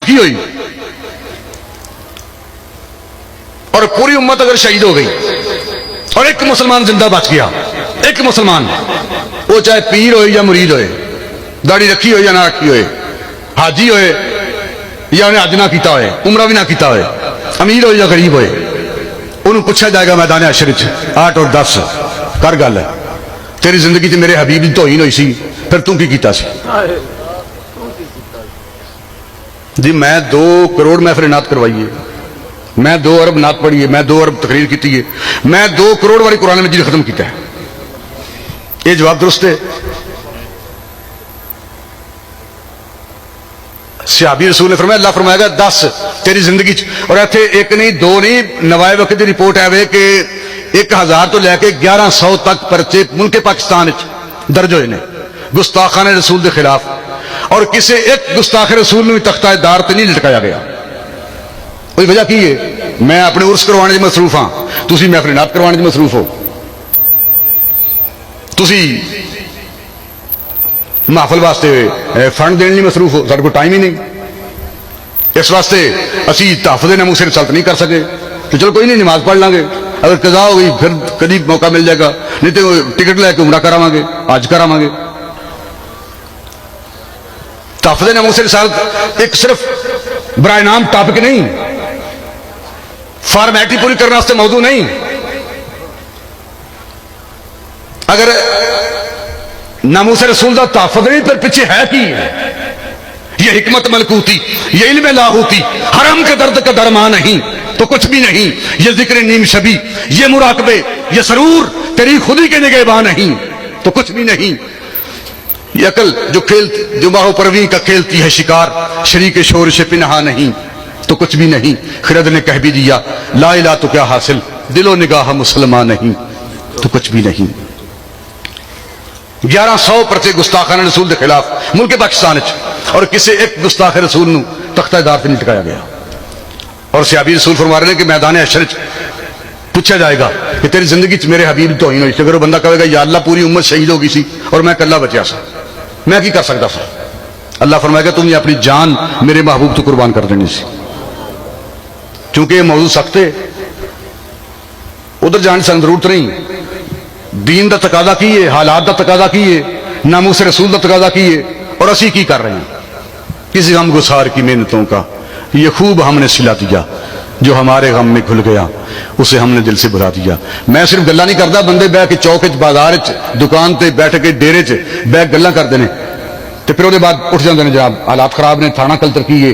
کی ہوئی اور پوری امت اگر شہید ہو گئی اور ایک مسلمان زندہ بچ گیا، ایک مسلمان، وہ چاہے پیر ہوئے یا مرید ہوئے، داڑھی رکھی ہوئے یا نہ رکھی ہوئے، حاجی ہوئے یا انہیں حج نہ کیتا ہوئے، عمرہ بھی نہ کیتا ہوئے، امیر ہوئے یا غریب ہوئے، انہوں پوچھا جائے گا میدان حشر وچ 8 اور 10 کر گل ہے تیری زندگی تے میرے حبیب دی توہین ہوئی سی، پھر تم کی کیتا سی؟ جی میں 2 کروڑ محفل نعت کروائی ہے، میں 2 ارب نعت پڑھی ہے، میں 2 ارب تقریر کی ہے، میں 2 کروڑ والی قرآن مجید ختم کیتا ہے، یہ جواب درست ہے؟ صحابی رسول نے فرمایا، اللہ فرمائے گا 10 تیری زندگی اور ایتھے ایک نہیں 2 نہیں، نوائے وقت کی رپورٹ ہے کہ 1000 تو لے کے 1100 تک پرچے ملک پاکستان درج ہوئے نے گستاخانہ رسول کے خلاف، اور کسی ایک گستاخ رسول نے تختہ دار تے نہیں لٹکایا گیا۔ کوئی وجہ کی ہے؟ میں اپنے عرس کروانے میں مصروف ہاں، تسی محفل نعت کروانے میں مصروف ہو، تسی محفل واسطے فنڈ دینے میں مصروف ہو، سارے کو ٹائم ہی نہیں، اس واسطے اسی تحفظ ناموس سے رسالت نہیں کر سکے تو چلو کوئی نہیں، نماز پڑھ لیں گے، اگر قضا ہو گئی پھر کبھی موقع مل جائے گا، نہیں تو ٹکٹ لے کے عمرہ کراواں گے، حج کراواں گے۔ تحفظ ناموس سے رسالت ایک صرف برائے نام ٹاپک نہیں، فارمیلٹی پوری کرنے واسطے موضوع نہیں۔ اگر ناموس رسول دا تحفظ نہیں پھر پیچھے ہے کی؟ یہ حکمت ملکوتی، یہ علم لاہوتی، حرم کے درد کا درمان نہیں تو کچھ بھی نہیں، یہ ذکر نیم شبی، یہ مراقبے، یہ سرور تیری خودی کے نگہباں نہیں تو کچھ بھی نہیں۔ یہ عقل جو باہو پرویں کا کھیلتی ہے شکار، شریک شورش پنہا نہیں تو کچھ بھی نہیں۔ خرد نے کہہ بھی دیا لا الہ تو کیا حاصل، دل و نگاہ مسلمان نہیں تو کچھ بھی نہیں۔ 1100 پرچے گستاخانہ رسول کے خلاف ملک پاکستان اور کسی ایک گستاخ رسول نو تختہ دار پہ نہیں ٹکایا گیا، اور صحابی رسول فرما رہے ہیں کہ میدان حشر پوچھا جائے گا کہ تیری زندگی چ میرے حبیب توہین ہوئی، اگر وہ بندہ کہے گا یا اللہ پوری امت شہید ہو گئی سی اور میں کلا بچیا سا، میں کی کر سکتا سا؟ اللہ فرمائے گا تم نے اپنی جان میرے محبوب تو قربان کر دینی سی، چونکہ یہ موضوع سخت ہے، ادھر جان سے ضرورت نہیں، دین دا تقاضا کی ہے، حالات دا تقاضا کی ہے، ناموس رسول دا تقاضا کی ہے، اور اسی کی کر رہے ہیں؟ کسی غم گسار کی محنتوں کا یہ خوب ہم نے سلا دیا، جو ہمارے غم میں کھل گیا اسے ہم نے دل سے بھلا دیا۔ میں صرف گلا نہیں کرتا، بندے بہ کے چوک بازار دکان تے بیٹھ کے ڈیرے چ بہ گلا کرتے ہیں تو پھر وہ بعد اٹھ جاتے ہیں جناب حالات خراب نے، تھانہ کلتر کی ہے،